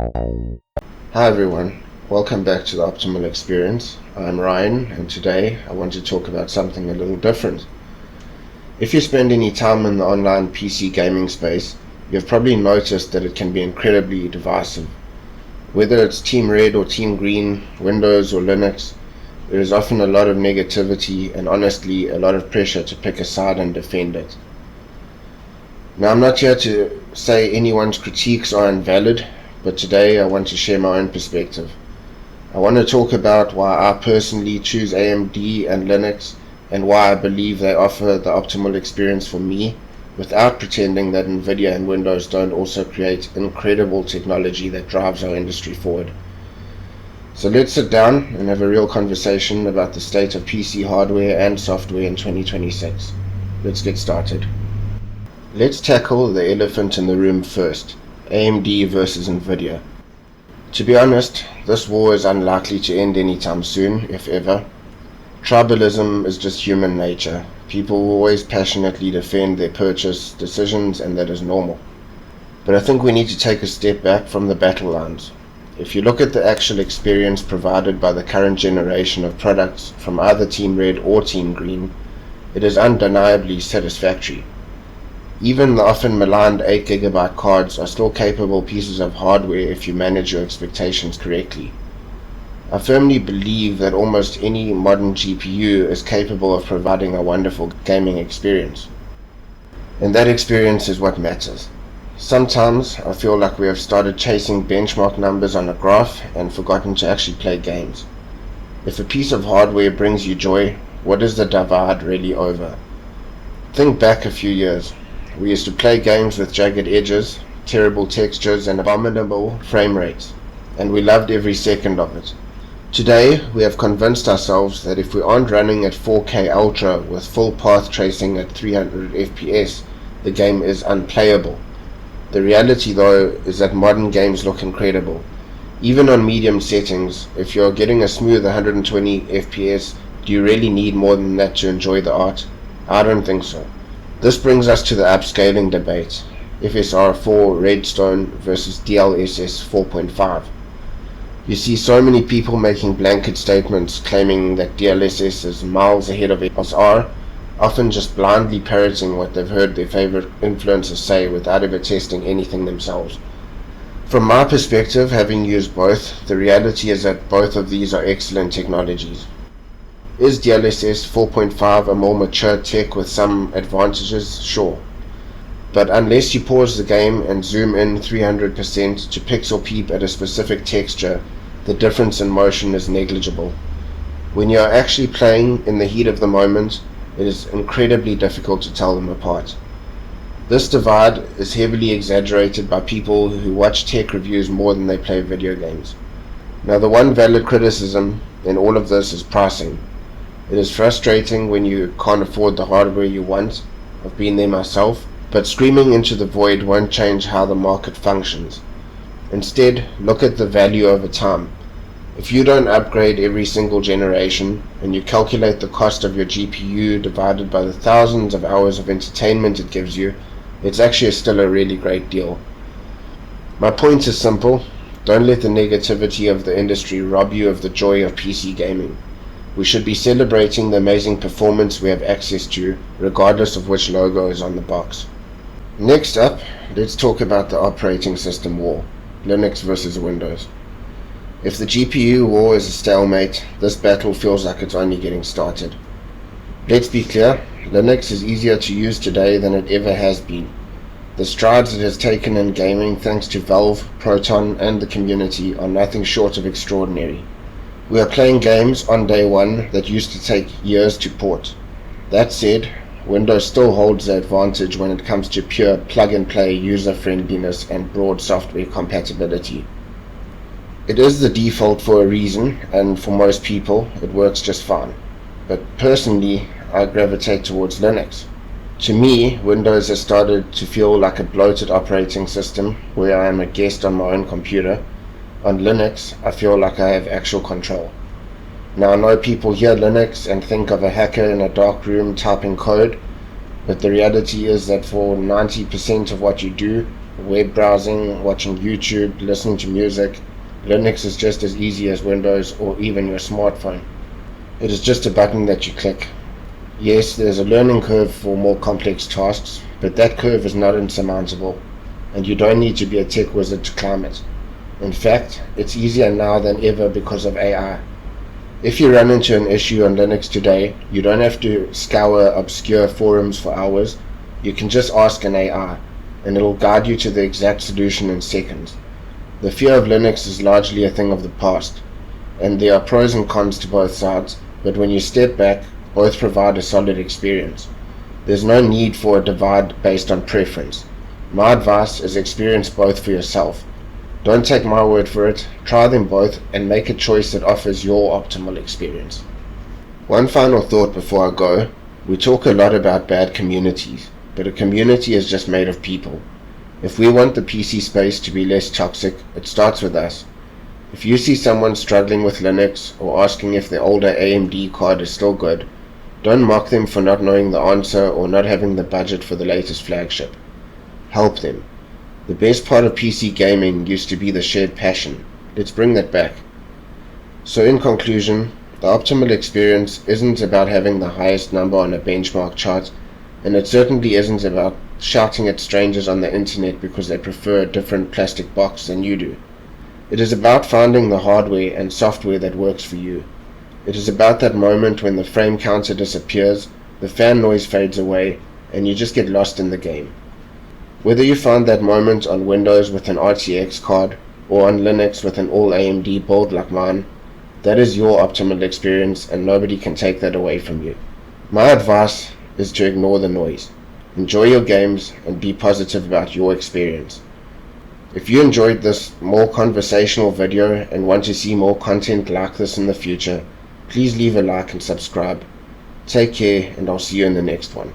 Hi everyone, welcome back to the Optimal Experience. I'm Ryan, and today I want to talk about something a little different. If you spend any time in the online PC gaming space, you've probably noticed that it can be incredibly divisive. Whether it's Team Red or Team Green, Windows or Linux, there is often a lot of negativity and honestly a lot of pressure to pick a side and defend it. Now, I'm not here to say anyone's critiques are invalid, but today I want to share my own perspective. I want to talk about why I personally choose AMD and Linux and why I believe they offer the optimal experience for me, without pretending that Nvidia and Windows don't also create incredible technology that drives our industry forward. So let's sit down and have a real conversation about the state of PC hardware and software in 2026. Let's get started. Let's tackle the elephant in the room first, AMD versus Nvidia. To be honest, this war is unlikely to end anytime soon, if ever. Tribalism is just human nature. People always passionately defend their purchase decisions, and that is normal. But I think we need to take a step back from the battle lines. If you look at the actual experience provided by the current generation of products from either Team Red or Team Green, it is undeniably satisfactory. Even the often maligned 8GB cards are still capable pieces of hardware if you manage your expectations correctly. I firmly believe that almost any modern GPU is capable of providing a wonderful gaming experience. And that experience is what matters. Sometimes I feel like we have started chasing benchmark numbers on a graph and forgotten to actually play games. If a piece of hardware brings you joy, what is the divide really over? Think back a few years. We used to play games with jagged edges, terrible textures and abominable frame rates, and we loved every second of it. Today, we have convinced ourselves that if we aren't running at 4K Ultra with full path tracing at 300 FPS, the game is unplayable. The reality though is that modern games look incredible. Even on medium settings, if you're getting a smooth 120 FPS, do you really need more than that to enjoy the art? I don't think so. This brings us to the upscaling debate, FSR 4 Redstone versus DLSS 4.5. You see so many people making blanket statements claiming that DLSS is miles ahead of FSR, often just blindly parroting what they've heard their favorite influencers say without ever testing anything themselves. From my perspective, having used both, the reality is that both of these are excellent technologies. Is DLSS 4.5 a more mature tech with some advantages? Sure. But unless you pause the game and zoom in 300% to pixel peep at a specific texture, the difference in motion is negligible. When you are actually playing in the heat of the moment, it is incredibly difficult to tell them apart. This divide is heavily exaggerated by people who watch tech reviews more than they play video games. Now, the one valid criticism in all of this is pricing. It is frustrating when you can't afford the hardware you want. I've been there myself, but screaming into the void won't change how the market functions. Instead, look at the value over time. If you don't upgrade every single generation, and you calculate the cost of your GPU divided by the thousands of hours of entertainment it gives you, it's actually still a really great deal. My point is simple: don't let the negativity of the industry rob you of the joy of PC gaming. We should be celebrating the amazing performance we have access to, regardless of which logo is on the box. Next up, let's talk about the operating system war, Linux versus Windows. If the GPU war is a stalemate, this battle feels like it's only getting started. Let's be clear, Linux is easier to use today than it ever has been. The strides it has taken in gaming thanks to Valve, Proton, and the community are nothing short of extraordinary. We are playing games on day one that used to take years to port. That said, Windows still holds the advantage when it comes to pure plug-and-play user-friendliness and broad software compatibility. It is the default for a reason, and for most people, it works just fine. But personally, I gravitate towards Linux. To me, Windows has started to feel like a bloated operating system where I am a guest on my own computer. On Linux, I feel like I have actual control. Now, I know people hear Linux and think of a hacker in a dark room typing code, but the reality is that for 90% of what you do, web browsing, watching YouTube, listening to music, Linux is just as easy as Windows or even your smartphone. It is just a button that you click. Yes, there's a learning curve for more complex tasks, but that curve is not insurmountable, and you don't need to be a tech wizard to climb it. In fact, it's easier now than ever because of AI. If you run into an issue on Linux today, you don't have to scour obscure forums for hours. You can just ask an AI, and it'll guide you to the exact solution in seconds. The fear of Linux is largely a thing of the past, and there are pros and cons to both sides, but when you step back, both provide a solid experience. There's no need for a divide based on preference. My advice is experience both for yourself. Don't take my word for it, try them both and make a choice that offers your optimal experience. One final thought before I go. We talk a lot about bad communities, but a community is just made of people. If we want the PC space to be less toxic, it starts with us. If you see someone struggling with Linux or asking if their older AMD card is still good, don't mock them for not knowing the answer or not having the budget for the latest flagship. Help them. The best part of PC gaming used to be the shared passion. Let's bring that back. So in conclusion, the optimal experience isn't about having the highest number on a benchmark chart, and it certainly isn't about shouting at strangers on the internet because they prefer a different plastic box than you do. It is about finding the hardware and software that works for you. It is about that moment when the frame counter disappears, the fan noise fades away, and you just get lost in the game. Whether you find that moment on Windows with an RTX card, or on Linux with an all AMD build like mine, that is your optimal experience and nobody can take that away from you. My advice is to ignore the noise. Enjoy your games and be positive about your experience. If you enjoyed this more conversational video and want to see more content like this in the future, please leave a like and subscribe. Take care, and I'll see you in the next one.